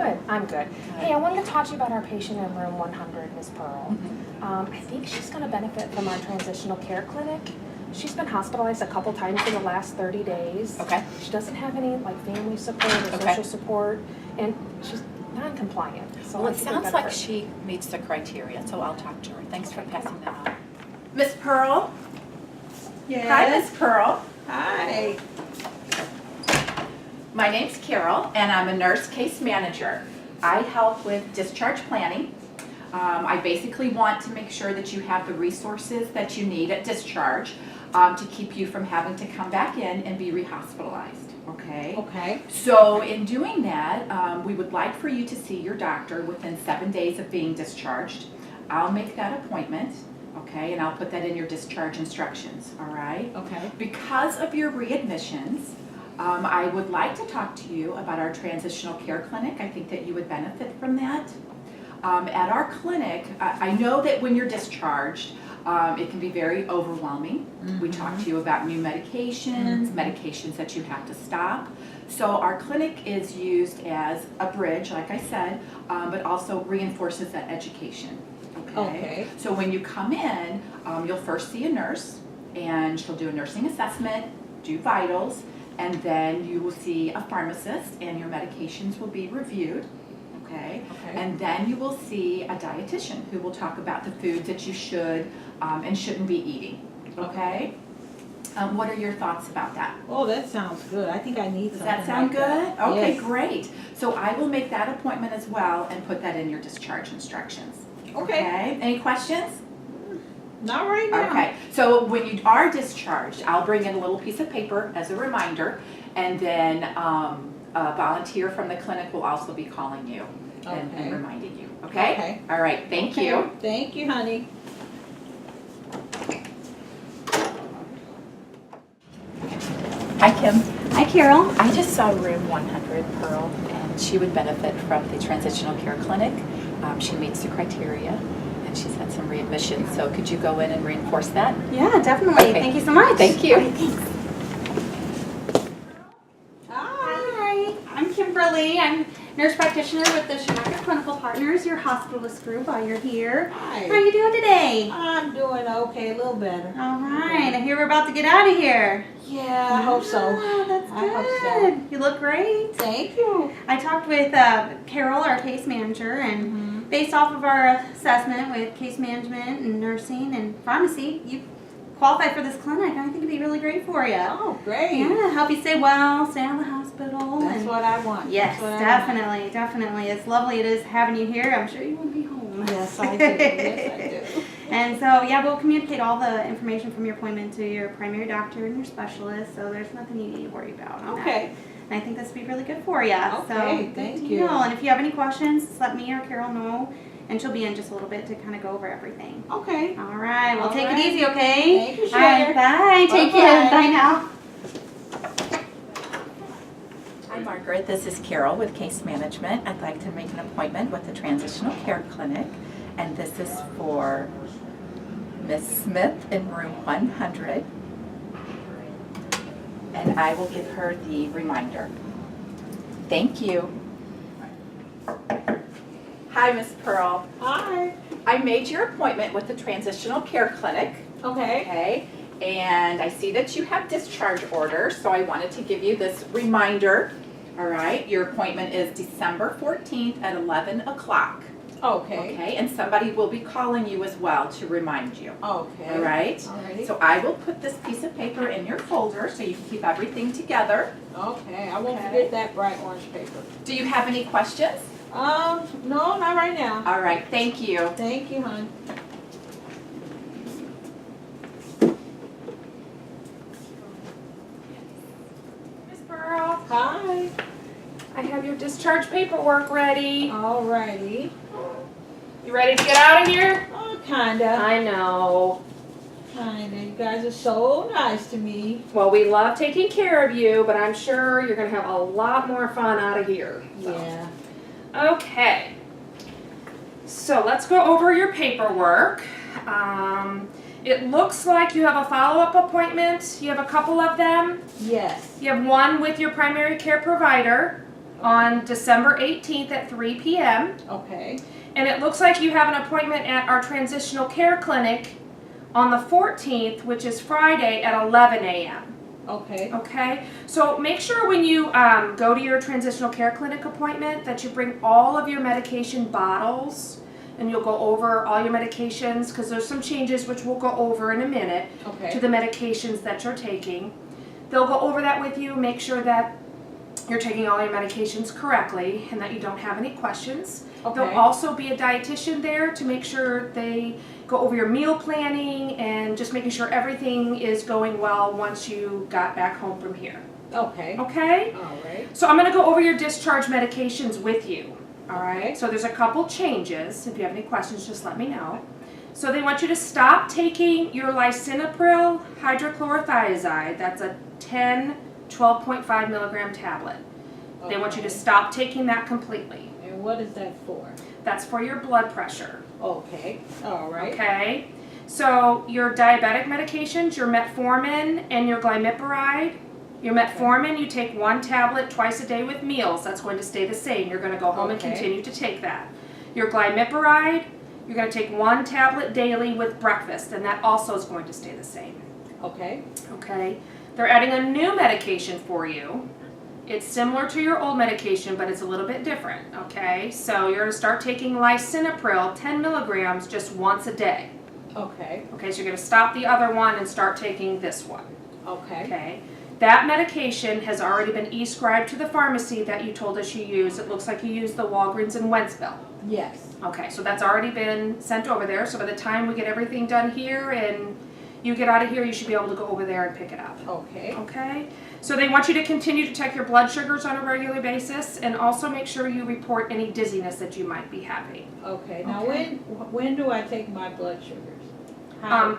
Good. I'm good. Hey, I wanted to talk to you about our patient in room 100, Ms. Pearl. I think she's going to benefit from our transitional care clinic. She's been hospitalized a couple times in the last 30 days. Okay. She doesn't have any family support or social support, and she's non-compliant. So Well, it sounds like she meets the criteria, so I'll talk to her. Thanks for passing that on. Miss Pearl? Yes. Hi, Miss Pearl. Hi. My name's Carol, and I'm a nurse case manager. I help with discharge planning. I basically want to make sure that you have the resources that you need at discharge to keep you from having to come back in and be rehospitalized. Okay? Okay. So in doing that, we would like for you to see your doctor within 7 days of being discharged. I'll make that appointment, okay, and I'll put that in your discharge instructions, all right? Okay. Because of your readmissions, I would like to talk to you about our transitional care clinic. I think that you would benefit from that. At our clinic, I know that when you're discharged, it can be very overwhelming. We talk to you about new medications, medications that you have to stop. So our clinic is used as a bridge, like I said, but also reinforces that education. Okay. So when you come in, you'll first see a nurse, and she'll do a nursing assessment, do vitals, and then you will see a pharmacist, and your medications will be reviewed. Okay. And then you will see a dietitian who will talk about the foods that you should and shouldn't be eating. Okay. What are your thoughts about that? Oh, that sounds good. I think I need Does something that sound like good? that. Okay, Yes. great. So I will make that appointment as well and put that in your discharge instructions. Okay. Any questions? Not right now. Okay, so when you are discharged, I'll bring in a little piece of paper as a reminder, and then a volunteer from the clinic will also be calling you and reminding you. Okay? Okay. All right, thank you. Thank you, honey. Hi, Kim. Hi, Carol. I just saw room 100, Pearl, and she would benefit from the transitional care clinic. She meets the criteria, and she's had some readmissions. So could you go in and reinforce that? Yeah, definitely. Okay. Thank you so much. Thank you. All right, thanks. Hi, I'm Kimberly. I'm nurse practitioner with the Schumacher Clinical Partners, your hospitalist group while you're here. Hi. How are you doing today? I'm doing okay, a little better. All right. I hear we're about to get out of here. Yeah, I hope so. Ah, that's good. I hope so. You look great. Thank you. I talked with Carol, our case manager, and based off of our assessment with case management and nursing and pharmacy, you qualify for this clinic. I think it'd be really great for you. Oh, great. Yeah, help you stay well, stay out of the hospital. That's and what I want. yes, That's what I want. definitely, definitely. It's lovely it is having you here. I'm sure you won't be home. Yes, I do. Yes, I do. And so, yeah, we'll communicate all the information from your appointment to your primary doctor and your specialist, so there's nothing you need to worry about on that. Okay. And I think this would be really good for you. Okay, so, thank good to you. know. And if you have any questions, just let me or Carol know, and she'll be in just a little bit to kind of go over everything. Okay. All right, well, All take right. it easy, okay? Thank you, All right, Sugar. bye. Take Bye-bye. care. Bye now. Hi, Margaret. This is Carol with Case Management. I'd like to make an appointment with the Transitional Care Clinic, and this is for Miss Smith in room 100. And I will give her the reminder. Thank you. Hi, Miss Pearl. Hi. I made your appointment with the Transitional Care Clinic. Okay. Okay, and I see that you have discharge orders, so I wanted to give you this reminder. All right, your appointment is December 14th at 11 o'clock. Okay. Okay, and somebody will be calling you as well to remind you. Okay. All right, Alrighty. so I will put this piece of paper in your folder so you can keep everything together. Okay. I won't Okay. forget that bright orange paper. Do you have any questions? No, not right now. All right, thank you. Thank you, hon. Miss Pearl, Hi. I have your discharge paperwork ready. Alrighty. You ready to get out of here? Oh, kinda. I know. Kinda. You guys are so nice to me. Well, we love taking care of you, but I'm sure you're going to have a lot more fun out of here. Yeah. Okay. So let's go over your paperwork. It looks like you have a follow-up appointment. You have a couple of them. Yes. You have one with your primary care provider. on December 18th at 3 p.m. Okay. And it looks like you have an appointment at our transitional care clinic on the 14th, which is Friday at 11 a.m. Okay. Okay, so make sure when you go to your transitional care clinic appointment that you bring all of your medication bottles, and you'll go over all your medications because there's some changes which we'll go over in a minute to the medications that you're taking. They'll go over that with you, make sure that you're taking all your medications correctly and that you don't have any questions. Okay. There'll also be a dietitian there to make sure they go over your meal planning and just making sure everything is going well once you got back home from here. Okay. Okay? All right. So I'm going to go over your discharge medications with you. All right? Okay. So there's a couple changes. If you have any questions, just let me know. So they want you to stop taking your lisinopril hydrochlorothiazide. That's a 12.5 milligram tablet. They want you to stop taking that completely. And what is that for? That's for your blood pressure. Okay. All right. Okay? So your diabetic medications, your metformin and your glimepiride. Your metformin, you take 1 tablet twice a day with meals. That's going to stay the same. You're going to go home and continue to take that. Your glimepiride, you're going to take 1 tablet daily with breakfast, and that also is going to stay the same. Okay. Okay? They're adding a new medication for you. It's similar to your old medication, but it's a little bit different, okay? So you're going to start taking lisinopril, 10 milligrams, just once a day. Okay. Okay, so you're going to stop the other one and start taking this one. Okay. Okay? That medication has already been e-scribed to the pharmacy that you told us you use. It looks like you use the Walgreens in Wentzville. Yes. Okay, so that's already been sent over there. So by the time we get everything done here and you get out of here, you should be able to go over there and pick it up. Okay. Okay? So they want you to continue to check your blood sugars on a regular basis and also make sure you report any dizziness that you might be having. Okay. Now, Okay. when do I take my blood sugars? How?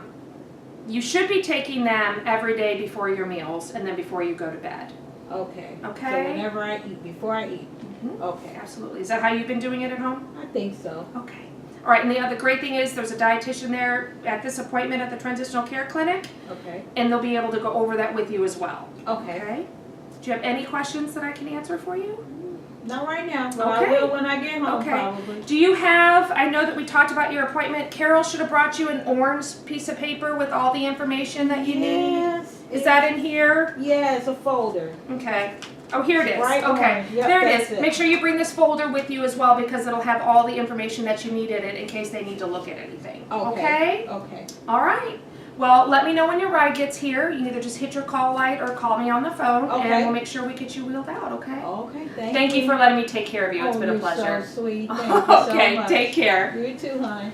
You should be taking them every day before your meals and then before you go to bed. Okay. Okay. So whenever I eat, before I eat. Mhm. Okay. Absolutely. Is that how you've been doing it at home? I think so. Okay. All right, and the other great thing is there's a dietitian there at this appointment at the transitional care clinic, Okay. and they'll be able to go over that with you as well. Okay. Okay? Do you have any questions that I can answer for you? Not right now, but Okay. I will when I get home Okay. probably. Do you have, I know that we talked about your appointment, Carol should have brought you an orange piece of paper with all the information that you need. Yes. Is that in here? Yeah, it's a folder. Okay. Oh, here it is. Right Okay. orange. Yep, there it that's is. it. Make sure you bring this folder with you as well because it'll have all the information that you need in it in case they need to look at anything. Okay? Okay. All right. Well, let me know when your ride gets here. You can either just hit your call light or call me on the phone, Okay. and we'll make sure we get you wheeled out, okay? Okay. Thank you for letting me take care of you. It's been a you're pleasure. So sweet. Thank you so Okay, much. take care. You too, honey.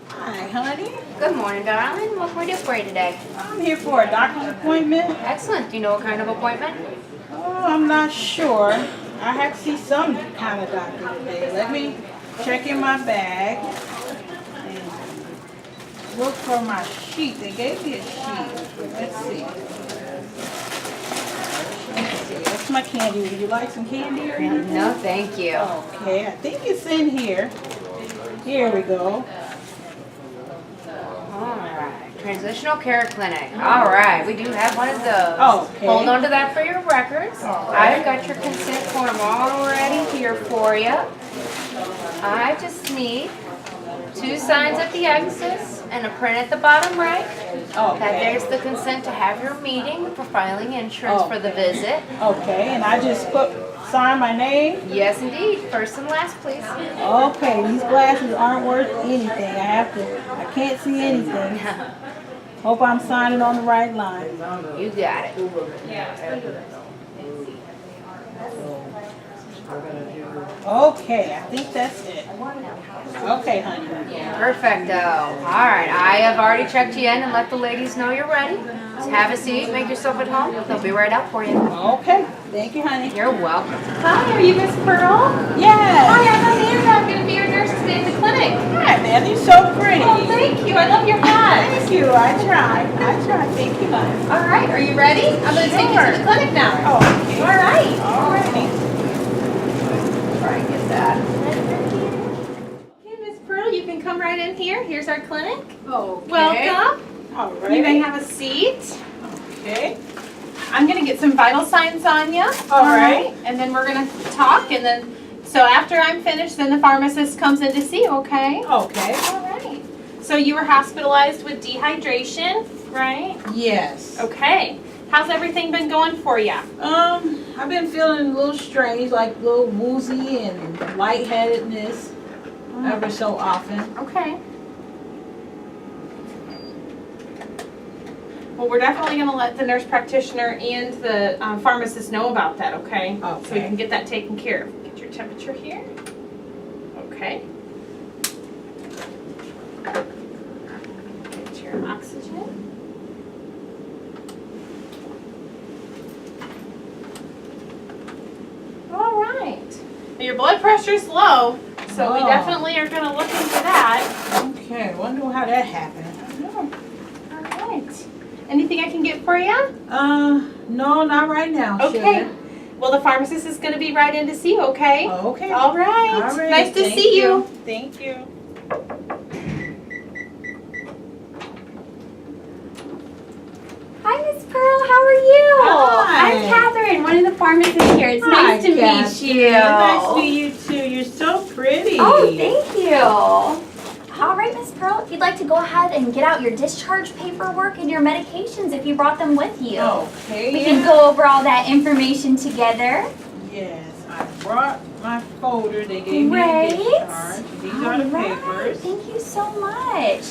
Hi, honey. Good morning, darling. What can we do for you today? I'm here for a doctor's appointment. Excellent. Do you know what kind of appointment? Oh, I'm not sure. I have to see some kind of doctor today. Let me check in my bag and look for my sheet. They gave me a sheet. Let's see. That's my candy. Would you like some candy or anything? No, thank you. Okay, I think it's in here. Here we go. All right. Transitional care clinic. All right. We do have one of those. Okay. Hold on to that for your records. I've got your consent form already here for you. I just need 2 signs at the axis and a print at the bottom right. That there's the consent to have your meeting for filing insurance for the visit. Okay, and I just sign my name. Yes, indeed. First and last, please. Okay, these glasses aren't worth anything. I can't see anything. Hope I'm signing on the right line. You got it. Okay, I think that's it. Okay, honey. Perfecto. All right, I have already checked you in and let the ladies know you're ready. Just have a seat, make yourself at home. They'll be right out for you. Okay, thank you, honey. You're welcome. Hi, are you Miss Pearl? Yes. Hi, I'm Amanda. I'm going to be your nurse today at the clinic. Hi, man. You're so pretty. Oh, thank you. I love your hat. Thank you. I try. Thank you, honey. All right, are you ready? I'm going to take you to the clinic now. Oh, okay. All right. All righty. Try and get that. Okay, Miss Pearl, you you can come right in here. Here's our clinic. Okay. Welcome. All You may right. have a seat. Okay. I'm gonna get some vital signs on you. All right. And then we're gonna talk, and then, so after I'm finished, then the pharmacist comes in to see you, okay? Okay. All right. So you were hospitalized with dehydration, right? Yes. Okay. How's everything been going for you? I've been feeling a little strange, like a little woozy and lightheadedness ever so often. Okay. Well, we're definitely going to let the nurse practitioner and the pharmacist know about that, okay? So we Okay. can get that taken care of. Get your temperature here. Okay. Get your oxygen. All right. Now, your blood pressure's low, so we Oh. definitely are going to look into that. Okay. Wonder how that happened. All right. Anything I can get for you? No, not right now. Okay. Sugar. Well, the pharmacist is going to be right in to see you, okay? Okay. All right. All right. Nice to Thank see you. Thank you. Hi, Miss Pearl. How are you? Hi. I'm Catherine, one of the pharmacists here. It's Hi, nice to Kathy. meet you. Nice to meet you too. You're so pretty. Oh, thank you. All right, Miss Pearl, if you'd like to go ahead and get out your discharge paperwork and your medications if you brought them with you. Okay. We can go over all that information together. Yes, I brought my folder. They gave me Great. a discharge. These are the All right, papers. thank you so much.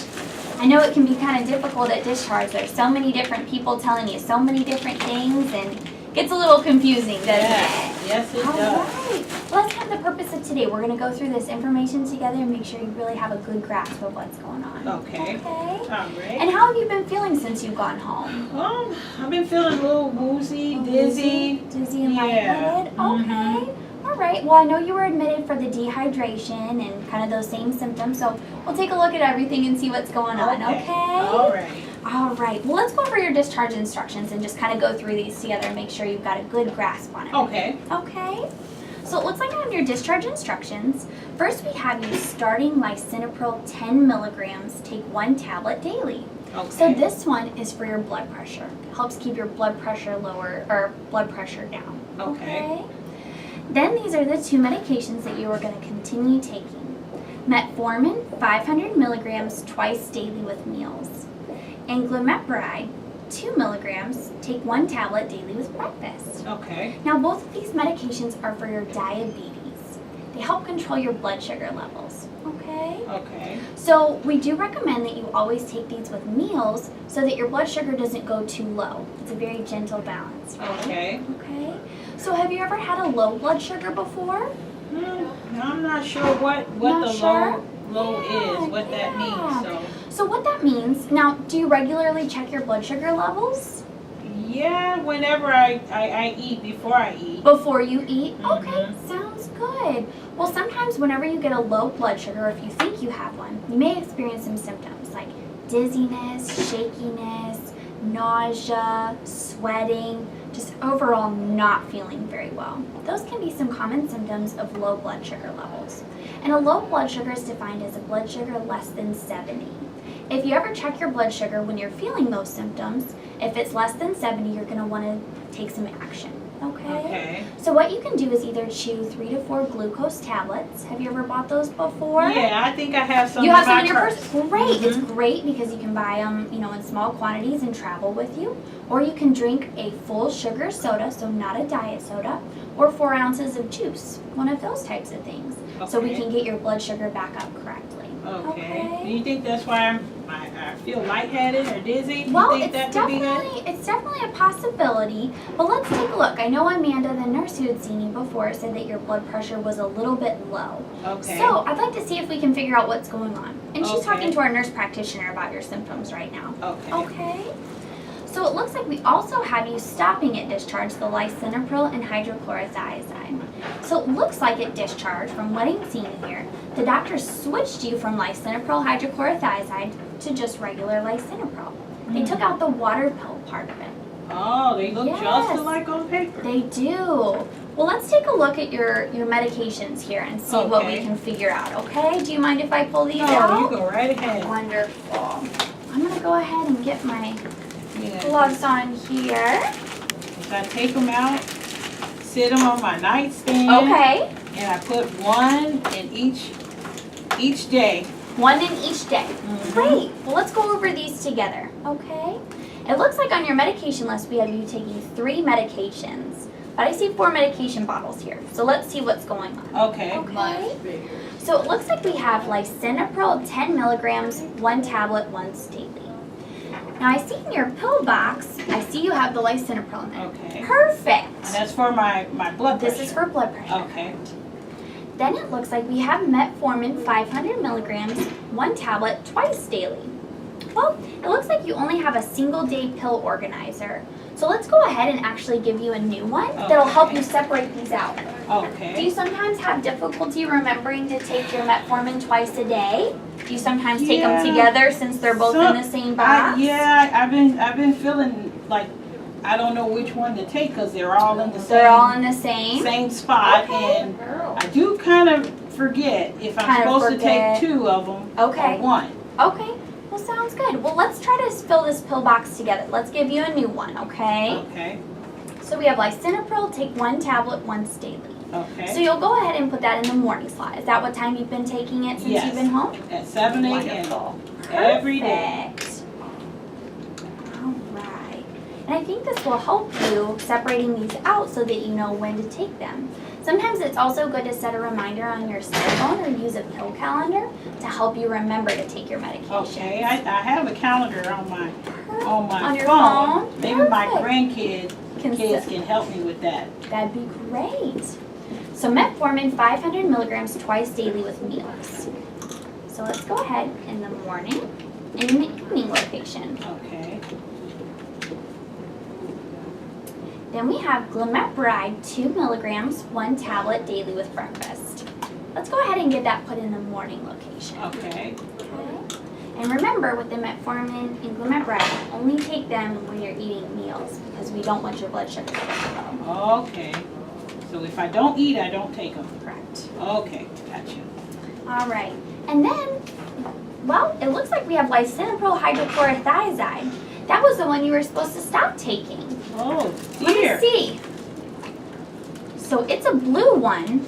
I know it can be kind of difficult at discharge. There's so many different people telling you so many different things, and it gets a little confusing, doesn't it? Yes, it All does. right. Well, that's kind of the purpose of today. We're going to go through this information together and make sure you really have a good grasp of what's going on. Okay. Okay. All right. And how have you been feeling since you've gone home? I've been feeling a little woozy, dizzy. Dizzy and Yeah. lightheaded? Mhm. Okay. All right. Well, I know you were admitted for the dehydration and kind of those same symptoms, so we'll take a look at everything and see what's going on, okay? All right. All right. Well, let's go over your discharge instructions and just kind of go through these together and make sure you've got a good grasp on it. Okay. Okay. So it looks like on your discharge instructions, first we have you starting lisinopril 10 milligrams, take 1 tablet daily. Okay. So this one is for your blood pressure. It helps keep your blood pressure lower, or blood pressure down. Okay. Then these are the 2 medications that you are going to continue taking. Metformin, 500 milligrams twice daily with meals. And glimepiride, 2 milligrams, take 1 tablet daily with breakfast. Okay. Now both of these medications are for your diabetes. They help control your blood sugar levels. Okay? Okay. So we do recommend that you always take these with meals so that your blood sugar doesn't go too low. It's a very gentle balance. Right? Okay. Okay. So have you ever had a low blood sugar before? I'm not sure what Not the sure? low Yeah, is, what that yeah. means. So what that means, now do you regularly check your blood sugar levels Yeah, whenever I eat, before I eat. before you eat? Mhm. Okay, sounds good. Well, sometimes whenever you get a low blood sugar, if you think you have one, you may experience some symptoms like dizziness, shakiness, nausea, sweating, just overall not feeling very well. Those can be some common symptoms of low blood sugar levels. And a low blood sugar is defined as a blood sugar less than 70. If you ever check your blood sugar when you're feeling those symptoms, if it's less than 70, you're going to want to take some action. Okay? Okay. So what you can do is either chew 3 to 4 glucose tablets. Have you ever bought those before? Yeah, I think I have some You in have some my in your purse? Great. Mhm. It's great because you can buy them, in small quantities and travel with you. Or you can drink a full sugar soda, so not a diet soda, or 4 ounces of juice, one of those types of things. So we Okay. can get your blood sugar back up correctly. Okay. Do you think that's why I feel lightheaded or dizzy? Do Well, you think it's that could be good? definitely a possibility, but let's take a look. I know Amanda, the nurse who had seen you before, said that your blood pressure was a little bit low. Okay. So I'd like to see if we can figure out what's going on. And she's Okay. talking to our nurse practitioner about your symptoms right now. Okay. Okay. So it looks like we also have you stopping at discharge the lisinopril and hydrochlorothiazide. So it looks like at discharge, from what I'm seeing here, the doctor switched you from lisinopril hydrochlorothiazide to just regular lisinopril. They took out the water pill part of it. Oh, they look just Yes. alike on paper. They do. Well, let's take a look at your medications here and see what we Okay. can figure out, okay? Do you mind if I pull these No, out? you go right ahead. Wonderful. I'm gonna go ahead and get my Yeah. gloves on here. I take them out, sit them on my nightstand. Okay. And I put one in each day. One in each day. Mhm. Great. Well, let's go over these together, okay? It looks like on your medication list we have you taking 3 medications, but I see 4 medication bottles here. So let's see what's going on. Okay. Okay. So it looks like we have lisinopril 10 milligrams, 1 tablet, once daily. Now I see in your pill box, I see you have the lisinopril in there. Okay. Perfect. And that's for my blood pressure. This is for blood pressure. Okay. Then it looks like we have metformin 500 milligrams, 1 tablet, twice daily. Well, it looks like you only have a single day pill organizer. So let's go ahead and actually give you a new one that'll help you separate these out. Okay. Do you sometimes have difficulty remembering to take your metformin twice a day? Do you sometimes take them Yeah. together since they're both in the same box? I've been feeling like I don't know which one to take because they're all in the They're all in the same? same spot, Okay. and I do kind of forget if I'm Kind of supposed forget. to take 2 of them Okay. or 1. Okay, well sounds good. Well, let's try to fill this pill box together. Let's give you a new one, okay? Okay. So we have lisinopril, take 1 tablet once daily. Okay. So you'll go ahead and put that in the morning slot. Is that what time you've been taking it since Yes. you've been home? At 7 a.m. Wonderful. every day. Perfect. All right. And I think this will help you separating these out so that you know when to take them. Sometimes it's also good to set a reminder on your cell phone or use a pill calendar to help you remember to take your medication. Okay. I have a calendar on my On your phone. phone? Maybe my Perfect. grandkids Can can help me with that. That'd be great. So metformin 500 milligrams twice daily with meals. So let's go ahead in the morning and in the evening location. Okay. Then we have glimepiride 2 milligrams, 1 tablet daily with breakfast. Let's go ahead and get that put in the morning location. Okay. Okay. And remember, with the metformin and glimepiride, only take them when you're eating meals because we don't want your blood sugar to go low. Okay. So if I don't eat, I don't take them. Correct. Okay. Gotcha. All right. And then, well, it looks like we have lisinopril hydrochlorothiazide. That was the one you were supposed to stop taking. Oh Let me dear. see. So it's a blue one.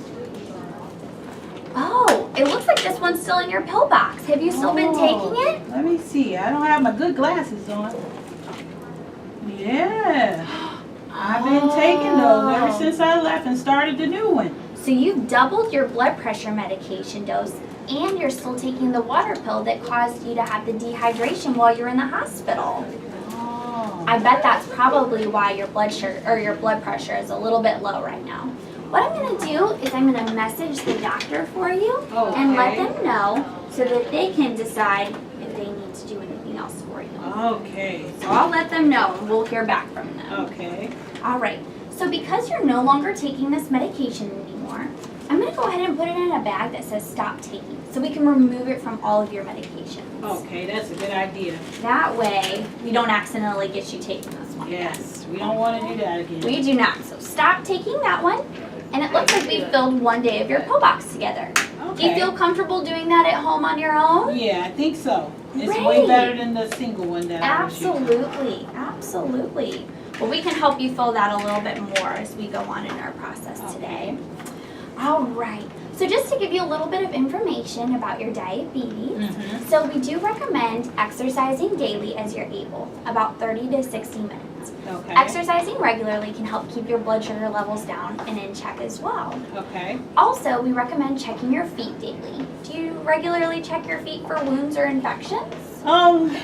Oh, it looks like this one's still in your pill box. Have you still been taking it? Let me see. I don't have my good glasses on. Yeah. I've been taking those ever since I left and started the new one. So you've doubled your blood pressure medication dose and you're still taking the water pill that caused you to have the dehydration while you're in the hospital. Oh. I bet that's probably why your blood sugar or your blood pressure is a little bit low right now. What I'm going to do is I'm going to message the doctor for you and let Okay. them know so that they can decide if they need to do anything else for you. Okay. So I'll let them know and we'll hear back from them. Okay. All right. So because you're no longer taking this medication anymore, I'm going to go ahead and put it in a bag that says stop taking so we can remove it from all of your medications. Okay, that's a good idea. That way we don't accidentally get you taking this one. Yes, we don't want to do that again. We do not. So stop taking that one. And it looks like we filled 1 day of your pill box together. Do you Okay. feel comfortable doing that at home on your own? Yeah, I think so. It's Great. way better than the single one that I was using. Absolutely. Absolutely. Well, we can help you fill that a little bit more as we go on in our process today. All right. So just to give you a little bit of information about your diabetes, Mhm. so we do recommend exercising daily as you're able, about 30 to 60 minutes. Okay. Exercising regularly can help keep your blood sugar levels down and in check as well. Okay. Also, we recommend checking your feet daily. Do you regularly check your feet for wounds or infections?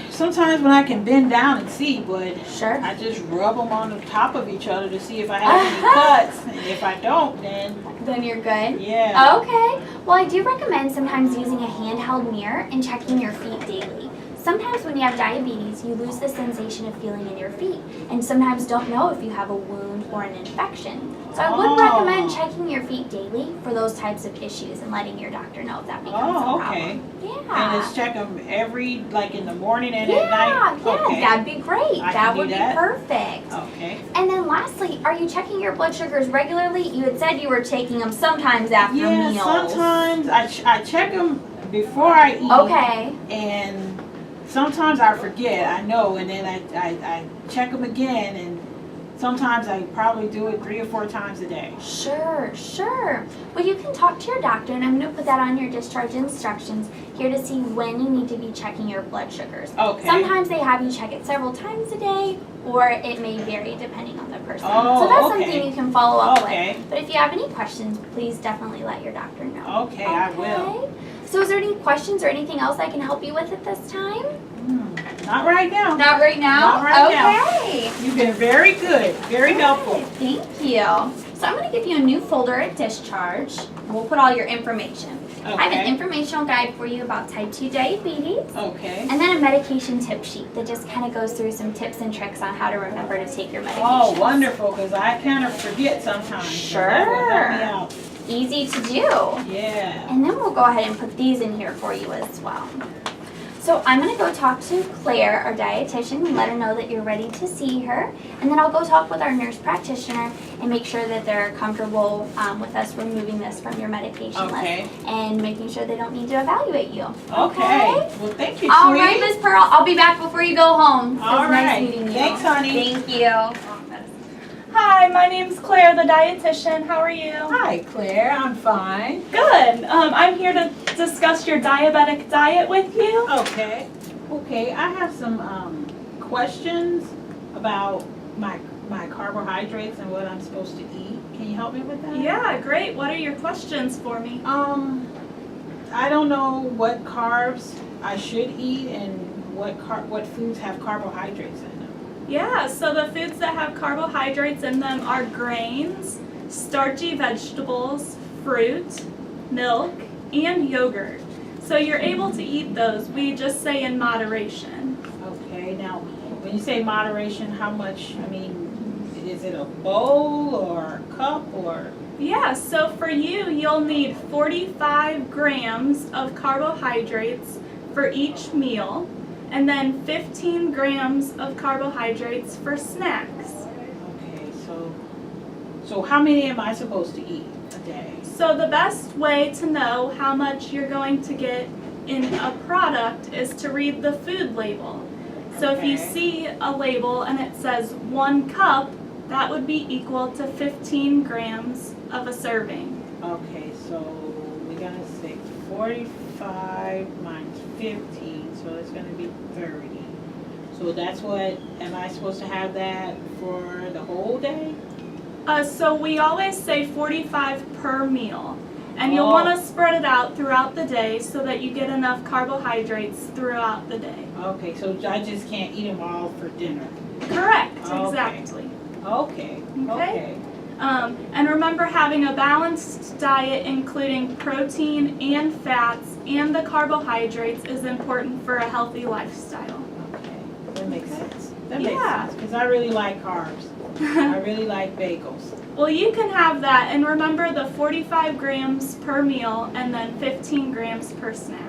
Sometimes when I can bend down and see, but Sure. I just rub them on the top of each other to see if I have any cuts. And if I don't, then Then you're good? yeah. Okay. Well, I do recommend sometimes using a handheld mirror and checking your feet daily. Sometimes when you have diabetes, you lose the sensation of feeling in your feet and sometimes don't know if you have a wound or an infection. So I would Oh. recommend checking your feet daily for those types of issues and letting your doctor know if that becomes a Oh, problem. okay. Yeah. And it's check them every, like in the morning and yeah, at night? yeah, Okay. that'd be great. I That can do would be that. perfect. Okay. And then lastly, are you checking your blood sugars regularly? You had said you were taking them sometimes after Yeah, meals. sometimes I check them before I eat. Okay. And sometimes I forget, I know, and then I check them again, and sometimes I probably do it 3 or 4 times a day. Sure, sure. Well, you can talk to your doctor, and I'm going to put that on your discharge instructions here to see when you need to be checking your blood sugars. Okay. Sometimes they have you check it several times a day, or it may vary depending on the person. Oh, so that's okay. something you can follow up Okay. with. But if you have any questions, please definitely let your doctor know. Okay, I will. So is there any questions or anything else I can help you with at this time? Not right now. Not right now? Not right now. Okay. You've been very good, very helpful. Thank you. So I'm going to give you a new folder at Discharge. We'll put all your information. I have an Okay. informational guide for you about type 2 diabetes. Okay. And then a medication tip sheet that just kind of goes through some tips and tricks on how to remember to take your medication. Oh, wonderful, because I kind of forget sometimes. so that will help me out. Easy to do. Yeah. And then we'll go ahead and put these in here for you as well. So I'm going to go talk to Claire, our dietitian, and let her know that you're ready to see her. And then I'll go talk with our nurse practitioner and make sure that they're comfortable with us removing this from your medication Okay. list and making sure they don't need to evaluate you. Okay. Well, thank you, All sweetie. right, Miss Pearl. I'll be back before you go home. It was All nice right. meeting you. Thanks, honey. Thank you. Hi, my name's Claire, the dietitian. How are you? Hi, Claire. I'm fine. Good. I'm here to discuss your diabetic diet with you. Okay. Okay, I have some questions about my carbohydrates and what I'm supposed to eat. Can you help me with that? Yeah, great. What are your questions for me? I don't know what carbs I should eat and what foods have carbohydrates in them. Yeah, so the foods that have carbohydrates in them are grains, starchy vegetables, fruit, milk, and yogurt. So you're able to eat those. We just say in moderation. Okay, now when you say moderation, how much? I mean, is it a bowl or a cup or? Yeah, so for you, you'll need 45 grams of carbohydrates for each meal, and then 15 grams of carbohydrates for snacks. Okay, so how many am I supposed to eat a day? So the best way to know how much you're going to get in a product is to read the food label. So if you Okay. see a label and it says 1 cup, that would be equal to 15 grams of a serving. Okay, so we're gonna say 45 minus 15, so it's gonna be 30. So that's what, am I supposed to have that for the whole day? So we always say 45 per meal. And you'll Oh. want to spread it out throughout the day so that you get enough carbohydrates throughout the day. Okay, so I just can't eat them all for dinner. Correct, Okay. exactly. Okay, okay. And remember, having a balanced diet including protein and fats and the carbohydrates is important for a healthy lifestyle. Okay, that makes sense. That makes Yeah. sense, because I really like carbs. I really like bagels. Well, you can have that, and remember the 45 grams per meal and then 15 grams per snack.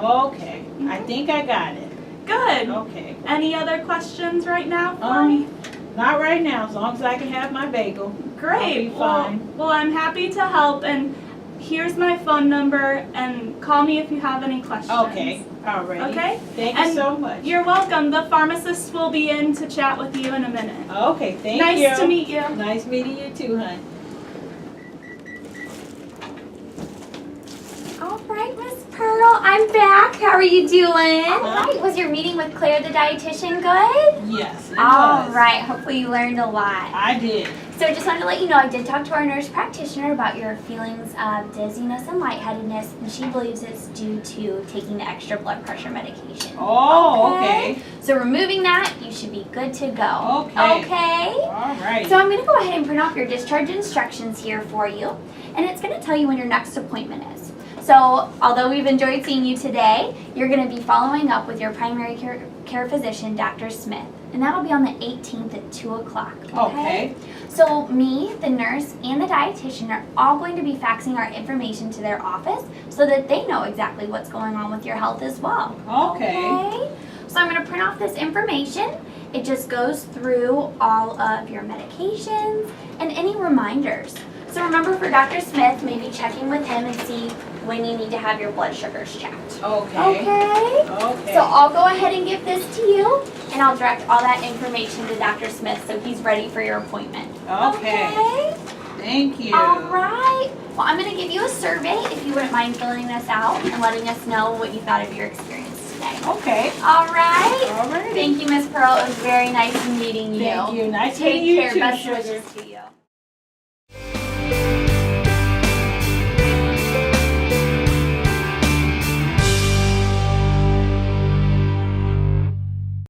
Okay, I think I got it. Good. Okay. Any other questions right now for me? Not right now, as long as I can have my bagel. Great. I'll be fine. Well, I'm happy to help, and here's my phone number, and call me if you have any questions. Okay, all right. Okay? Thank you And so much. You're welcome. The pharmacist will be in to chat with you in a minute. Okay, thank you. Nice to meet you. Nice meeting you too, hon. All right, Miss Pearl, I'm back. How are you doing? Uh-huh. All right, was your meeting with Claire, the dietitian, good? Yes, it All was. right, hopefully you learned a lot. I did. So I just wanted to let you know I did talk to our nurse practitioner about your feelings of dizziness and lightheadedness, and she believes it's due to taking the extra blood pressure medication. Oh, okay. So removing that, you should be good to go. Okay. Okay? All right. So I'm going to go ahead and print off your discharge instructions here for you, and it's going to tell you when your next appointment is. So although we've enjoyed seeing you today, you're going to be following up with your primary care physician, Dr. Smith, and that'll be on the 18th at 2 o'clock. Okay. So me, the nurse, and the dietitian are all going to be faxing our information to their office so that they know exactly what's going on with your health as well. Okay. So I'm going to print off this information, It just goes through all of your medications and any reminders. So remember, for Dr. Smith, maybe checking with him and see when you need to have your blood sugars checked. Okay. Okay? So I'll go ahead and give this to you, and I'll direct all that information to Dr. Smith so he's ready for your appointment. Okay. Thank you. All right. Well, I'm going to give you a survey if you wouldn't mind filling this out and letting us know what you thought of your experience today. Okay. All right. All right. Thank you, Miss Pearl. It was very nice meeting you. Thank you. Nice Take meeting you care. too, Best sugar. wishes to you.